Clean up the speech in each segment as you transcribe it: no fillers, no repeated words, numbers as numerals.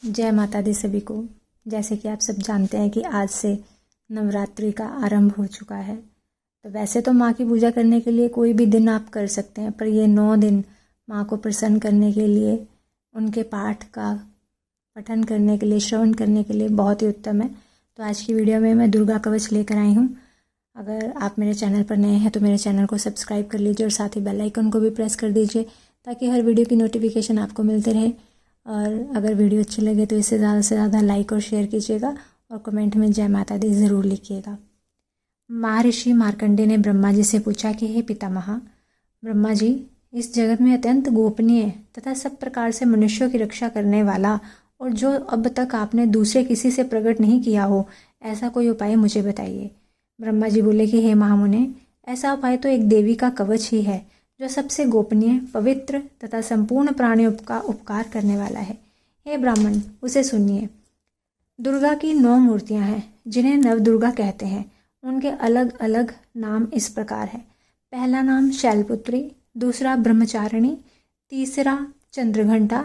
जय माता दी सभी को। जैसे कि आप सब जानते हैं कि आज से नवरात्रि का आरंभ हो चुका है। तो वैसे तो माँ की पूजा करने के लिए कोई भी दिन आप कर सकते हैं, पर ये 9 दिन माँ को प्रसन्न करने के लिए, उनके पाठ का पठन करने के लिए, श्रवण करने के लिए बहुत ही उत्तम है। तो आज की वीडियो में मैं दुर्गा कवच लेकर आई हूँ। अगर आप मेरे चैनल पर नए हैं तो मेरे चैनल को सब्सक्राइब कर लीजिए और साथ ही बेल आइकन को भी प्रेस कर दीजिए ताकि हर वीडियो की नोटिफिकेशन आपको मिलते रहे। और अगर वीडियो अच्छी लगे तो इसे ज़्यादा से ज़्यादा लाइक और शेयर कीजिएगा और कमेंट में जय माता दी ज़रूर लिखिएगा। महर्षि मार्कंडेय ने ब्रह्मा जी से पूछा कि हे पितामह, ब्रह्मा जी, इस जगत में अत्यंत गोपनीय तथा सब प्रकार से मनुष्यों की रक्षा करने वाला और जो अब तक आपने दूसरे किसी से प्रकट नहीं किया हो, ऐसा कोई उपाय मुझे बताइए। ब्रह्मा जी बोले कि हे महामुने, ऐसा उपाय तो एक देवी का कवच ही है जो सबसे गोपनीय, पवित्र तथा संपूर्ण प्राणियों का उपकार करने वाला है। हे ब्राह्मण, उसे सुनिए। दुर्गा की 9 मूर्तियां हैं जिन्हें नवदुर्गा कहते हैं। उनके अलग अलग नाम इस प्रकार है। पहला नाम शैलपुत्री, दूसरा ब्रह्मचारिणी, तीसरा चंद्रघंटा,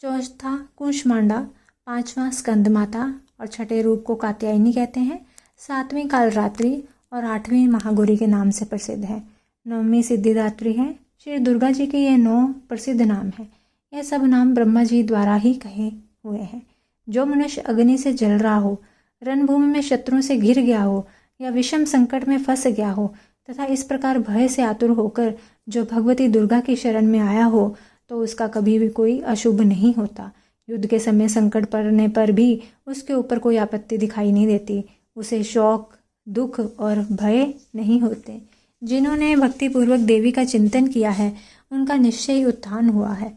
चौथा कुंशमांडा, पांचवा स्कंदमाता और छठे रूप को कात्यायनी कहते हैं। 7वीं कालरात्रि और 8वीं महागौरी के नाम से प्रसिद्ध है। 9वीं सिद्धिदात्री है। श्री दुर्गा जी के ये 9 प्रसिद्ध नाम हैं। यह सब नाम ब्रह्मा जी द्वारा ही कहे हुए हैं। जो मनुष्य अग्नि से जल रहा हो, रणभूमि में शत्रुओं से घिर गया हो या विषम संकट में फंस गया हो तथा इस प्रकार भय से आतुर होकर जो भगवती दुर्गा की शरण में आया हो, तो उसका कभी भी कोई अशुभ नहीं होता। युद्ध के समय संकट पड़ने पर भी उसके ऊपर कोई आपत्ति दिखाई नहीं देती। उसे शोक, दुख और भय नहीं होते। जिन्होंने भक्तिपूर्वक देवी का चिंतन किया है, उनका निश्चय ही उत्थान हुआ है।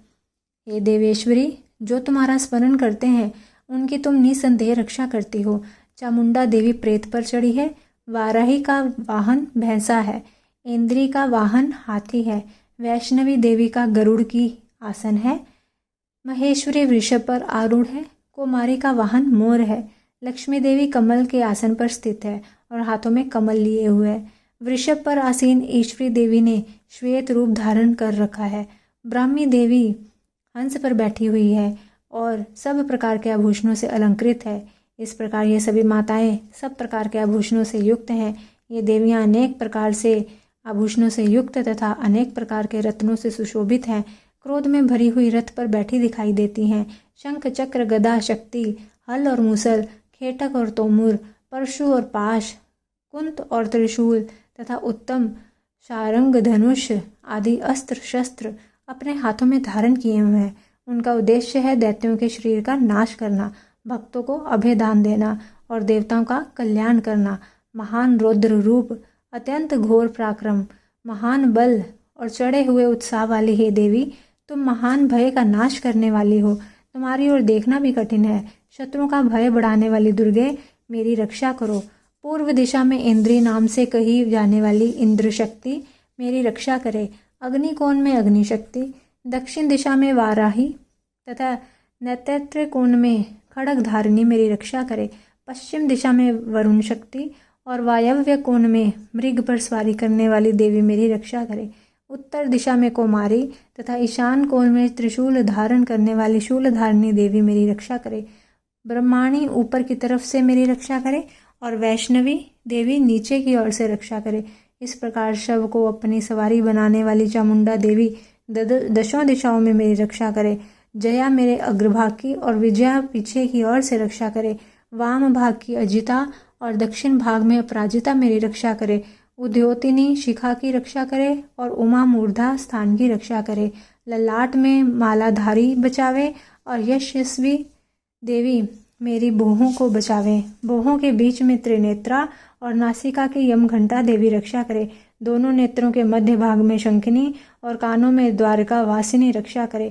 हे देवेश्वरी, जो तुम्हारा स्मरण करते हैं उनकी तुम निसंदेह रक्षा करती हो। चामुंडा देवी प्रेत पर चढ़ी है। वाराही का वाहन भैंसा है। इंद्री का वाहन हाथी है। वैष्णवी देवी का गरुड़ की आसन है। महेश्वरी वृषभ पर आरूढ़ है। कुमारी का वाहन मोर है। लक्ष्मी देवी कमल के आसन पर स्थित है और हाथों में कमल लिए हुए है। वृषभ पर आसीन ईश्वरी देवी ने श्वेत रूप धारण कर रखा है। ब्राह्मी देवी हंस पर बैठी हुई है और सब प्रकार के आभूषणों से अलंकृत है। इस प्रकार ये सभी माताएं सब प्रकार के आभूषणों से युक्त हैं। ये देवियां अनेक प्रकार से आभूषणों से युक्त तथा अनेक प्रकार के रत्नों से सुशोभित हैं। क्रोध में भरी हुई रथ पर बैठी दिखाई देती हैं। शंख, चक्र, गदा, शक्ति, हल और मूसल, खेटक और तोमर, परशु और पाश, कुंत और त्रिशूल तथा उत्तम शारंग, धनुष आदि अस्त्र शस्त्र अपने हाथों में धारण किए हुए हैं। उनका उद्देश्य है दैत्यों के शरीर का नाश करना, भक्तों को अभयदान देना और देवताओं का कल्याण करना। महान रौद्र रूप, अत्यंत घोर पराक्रम, महान बल और चढ़े हुए उत्साह वाली हे देवी, तुम महान भय का नाश करने वाली हो। तुम्हारी ओर देखना भी कठिन है। शत्रुओं का भय बढ़ाने वाली दुर्गे, मेरी रक्षा करो। पूर्व दिशा में इंद्री नाम से कही जाने वाली इंद्र शक्ति मेरी रक्षा करे। अग्निकोण में अग्नि शक्ति, दक्षिण दिशा में वाराही तथा नैत्य कोण में खड़ग धारिणी मेरी रक्षा करे। पश्चिम दिशा में वरुण शक्ति और वायव्य कोण में मृग पर सवारी करने वाली देवी मेरी रक्षा करे। उत्तर दिशा में कौमारी तथा ईशान कोण में त्रिशूल धारण करने वाली शूलधारिणी देवी मेरी रक्षा करे। ब्रह्माणी ऊपर की तरफ से मेरी रक्षा करे और वैष्णवी देवी नीचे की ओर से रक्षा करे। इस प्रकार शव को अपनी सवारी बनाने वाली चामुंडा देवी दशों दिशाओं में मेरी रक्षा करे। जया मेरे अग्रभाग की और विजया पीछे की ओर से रक्षा करे। वाम भाग की अजिता और दक्षिण भाग में अपराजिता मेरी रक्षा करे। उद्योतिनी शिखा की रक्षा करे और उमा मूर्धा स्थान की रक्षा करे। ललाट में मालाधारी बचावे और यशस्वी देवी मेरी बोहों को बचावे। बोहों के बीच में त्रिनेत्रा और नासिका की यमघंटा देवी रक्षा करे। दोनों नेत्रों के मध्य भाग में शंखिनी और कानों में द्वारका वासिनी रक्षा करे।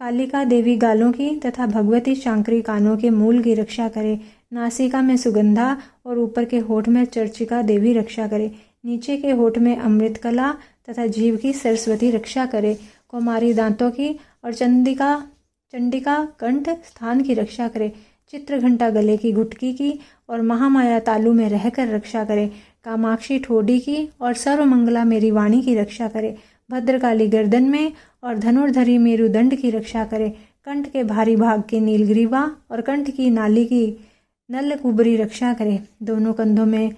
कालिका देवी गालों की तथा भगवती शांकरी कानों के मूल की रक्षा करे। नासिका में सुगंधा और ऊपर के होठ में चर्चिका देवी रक्षा करे। नीचे के होठ में अमृतकला तथा जीव की सरस्वती रक्षा करे। कुमारी दांतों की और चंडिका कंठ स्थान की रक्षा करे। चित्रघंटा गले की घुटकी की और महामाया तालू में रहकर रक्षा करे। कामाक्षी ठोडी की और सर्वमंगला मेरी वाणी की रक्षा करे। भद्रकाली गर्दन में और धनुर्धरी मेरुदंड की रक्षा करे। कंठ के भारी भाग की नीलग्रीवा और कंठ की नाली की नल कुबरी रक्षा करे। दोनों कंधों में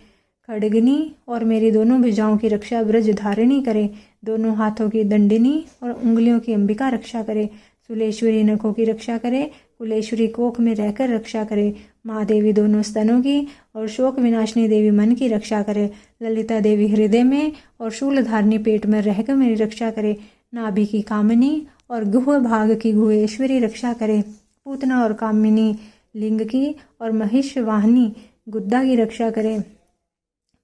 खड़गनी और मेरी दोनों भुजाओं की रक्षा ब्रज धारिणी करे। दोनों हाथों की दंडिनी और उंगलियों की अंबिका रक्षा करे। सुलेश्वरी नखों की रक्षा करे। कुलेश्वरी कोख में रहकर रक्षा करे। महादेवी दोनों स्तनों की और शोक विनाशिनी देवी मन की रक्षा करे। ललिता देवी हृदय में और शूलधारिणी पेट में रहकर मेरी रक्षा करे। नाभि की कामिनी और गुह भाग की गुहेश्वरी रक्षा करे। पूतना और कामिनी लिंग की और महिष वाहिनी गुद्दा की रक्षा करे।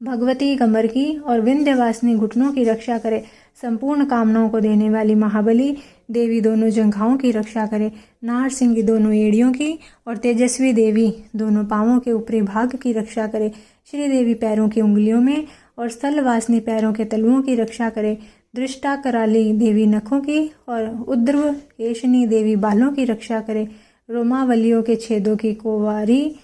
भगवती कमर की और विंध्यवासिनी घुटनों की रक्षा करे। संपूर्ण कामनाओं को देने वाली महाबली देवी दोनों जंघाओं की रक्षा करे। नारसिंह की दोनों एड़ियों की और तेजस्वी देवी दोनों पांवों के ऊपरी भाग की रक्षा करे। श्री देवी पैरों की उंगलियों में और स्थलवासिनी पैरों के तलुओं की रक्षा करे। दृष्टा कराली देवी नखों की और उद्रव केशनी देवी बालों की रक्षा करे। रोमावलियों के छेदों की कोवेरी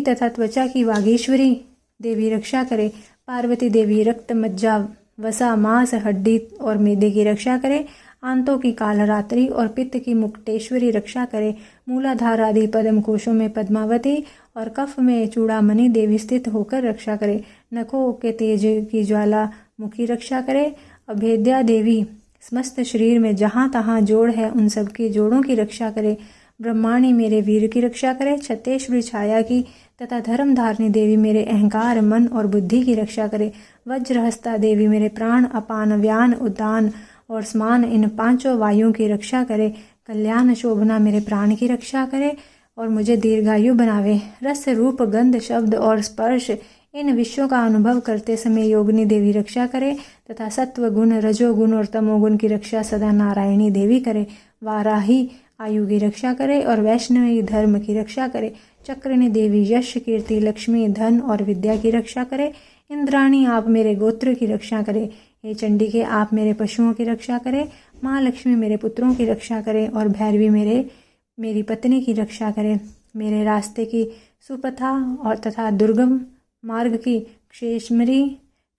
तथा त्वचा की वागीश्वरी देवी रक्षा करे। पार्वती देवी रक्त मज्जा वसा मांस हड्डी और मेदे की रक्षा करे। आंतों की कालरात्रि और पित्त की मुक्तेश्वरी रक्षा करे। मूलाधार आदि पद्म कोशों में पद्मावती और कफ में चूड़ामणि देवी स्थित होकर रक्षा करे। नखों के तेज की ज्वाला मुखी रक्षा करे। अभेद्या देवी समस्त शरीर में जहाँ तहाँ जोड़ है उन सब की जोड़ों की रक्षा करे। ब्रह्माणी मेरे वीर की रक्षा करे। छत्तेश्वरी छाया की तथा धर्मधारिणी देवी मेरे अहंकार मन और बुद्धि की रक्षा करे। वज्रहस्ता देवी मेरे प्राण अपान व्यान उद्दान और स्मान इन पांचों वायुओं की रक्षा करे। कल्याण शोभना मेरे प्राण की रक्षा करे और मुझे दीर्घायु बनावे। रस रूप गंध शब्द और स्पर्श इन विषयों का अनुभव करते समय योगिनी देवी रक्षा करे तथा सत्व गुण रजोगुण और तमोगुण की रक्षा सदा नारायणी देवी करे। वाराही आयु की रक्षा करे और वैष्णवी धर्म की रक्षा करे। चक्रिणी देवी यश कीर्ति लक्ष्मी धन और विद्या की रक्षा करे। इंद्राणी आप मेरे गोत्र की रक्षा करे। हे चंडिके आप मेरे पशुओं की रक्षा करे। माँ लक्ष्मी मेरे पुत्रों की रक्षा करे और भैरवी मेरी पत्नी की रक्षा करे। मेरे रास्ते की सुपथा और तथा दुर्गम मार्ग की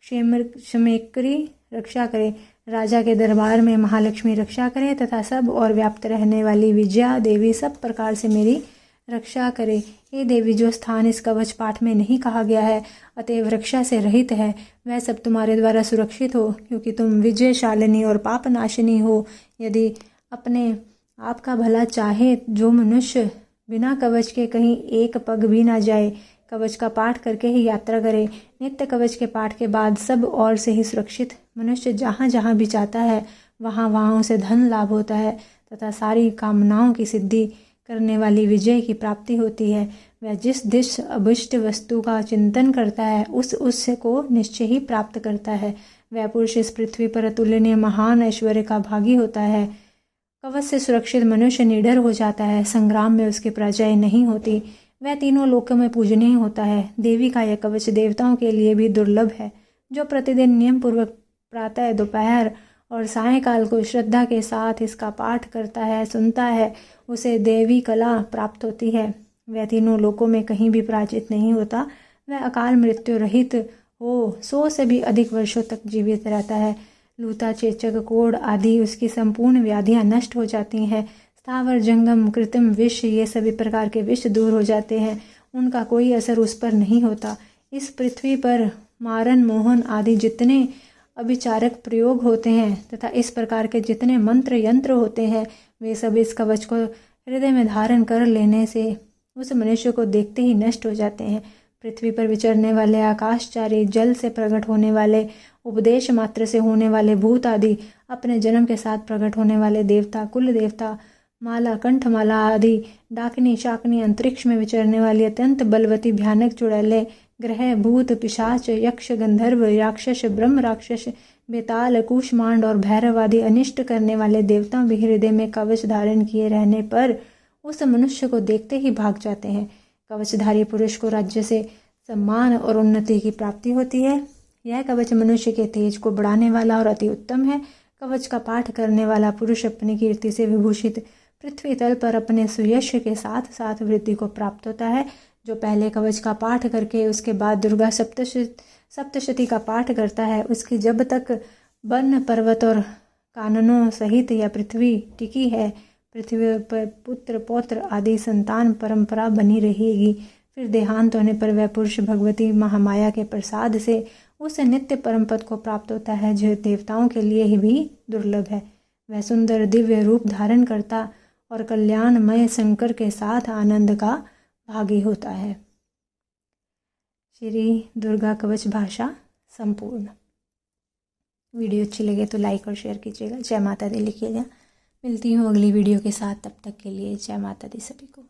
क्षेमेकरी रक्षा करे। राजा के दरबार में महालक्ष्मी रक्षा करे तथा सब और व्याप्त रहने वाली विजया देवी सब प्रकार से मेरी रक्षा करे। हे देवी जो स्थान इस कवच पाठ में नहीं कहा गया है अतएव रक्षा से रहित है वह सब तुम्हारे द्वारा सुरक्षित हो क्योंकि तुम विजयशालिनी और पापनाशिनी हो। यदि अपने आप का भला चाहे जो मनुष्य बिना कवच के कहीं एक पग भी ना जाए कवच का पाठ करके ही यात्रा करे। नित्य कवच के पाठ के बाद सब और से ही सुरक्षित मनुष्य जहाँ जहाँ भी जाता है वहाँ वहाँ उसे धन लाभ होता है तथा सारी कामनाओं की सिद्धि करने वाली विजय की प्राप्ति होती है। वह जिस दिश अभिष्ट वस्तु का चिंतन करता है उस को निश्चय ही प्राप्त करता है। वह पुरुष इस पृथ्वी पर अतुलनीय महान ऐश्वर्य का भागी होता है। कवच से सुरक्षित मनुष्य निडर हो जाता है। संग्राम में उसकी पराजय नहीं होती। वह तीनों लोकों में पूजनीय होता है। देवी का यह कवच देवताओं के लिए भी दुर्लभ है। जो प्रतिदिन नियम पूर्वक प्रातः दोपहर और सायंकाल को श्रद्धा के साथ इसका पाठ करता है सुनता है उसे देवी कला प्राप्त होती है। वह तीनों लोकों में कहीं भी पराजित नहीं होता। वह अकाल मृत्यु रहित हो 100 से भी अधिक वर्षों तक जीवित रहता है। लूता चेचक कोढ़ आदि उसकी संपूर्ण व्याधियां नष्ट हो जाती हैं। स्थावर जंगम कृत्रिम विष ये सभी प्रकार के विष दूर हो जाते हैं। उनका कोई असर उस पर नहीं होता। इस पृथ्वी पर मारन मोहन आदि जितने अभिचारक प्रयोग होते हैं तथा इस प्रकार के जितने मंत्र यंत्र होते हैं वे सब इस कवच को हृदय में धारण कर लेने से उस मनुष्य को देखते ही नष्ट हो जाते हैं। पृथ्वी पर विचरने वाले आकाशचारी जल से प्रकट होने वाले उपदेश मात्र से होने वाले भूत आदि अपने जन्म के साथ प्रकट होने वाले देवता कुल देवता माला कंठमाला आदि डाकिनी शाकिनी अंतरिक्ष में विचरने वाली अत्यंत बलवती भयानक चुड़ैलें ग्रह भूत पिशाच यक्ष गंधर्व राक्षस ब्रह्म राक्षस बेताल कूष्मांड और भैरव आदि अनिष्ट करने वाले देवता भी हृदय में कवच धारण किए रहने पर उस मनुष्य को देखते ही भाग जाते हैं। कवचधारी पुरुष को राज्य से सम्मान और उन्नति की प्राप्ति होती है। यह कवच मनुष्य के तेज को बढ़ाने वाला और अति उत्तम है। कवच का पाठ करने वाला पुरुष अपनी कीर्ति से विभूषित पृथ्वी तल पर अपने सुयश के साथ साथ वृद्धि को प्राप्त होता है। जो पहले कवच का पाठ करके उसके बाद दुर्गा सप्तशती का पाठ करता है उसकी जब तक वन पर्वत और काननों सहित यह पृथ्वी टिकी है पृथ्वी पर पुत्र पौत्र आदि संतान परंपरा बनी रहेगी। फिर देहांत होने पर वह पुरुष भगवती महामाया के प्रसाद से उस नित्य परम पद को प्राप्त होता है जो देवताओं के लिए ही भी दुर्लभ है। वह सुंदर दिव्य रूप धारण करता और कल्याणमय शंकर के साथ आनंद का भागी होता है। श्री दुर्गा कवच भाषा संपूर्ण। वीडियो अच्छी लगे तो लाइक और शेयर कीजिएगा। जय माता दी लिखिएगा। मिलती हूँ अगली वीडियो के साथ, तब तक के लिए जय माता दी सभी को।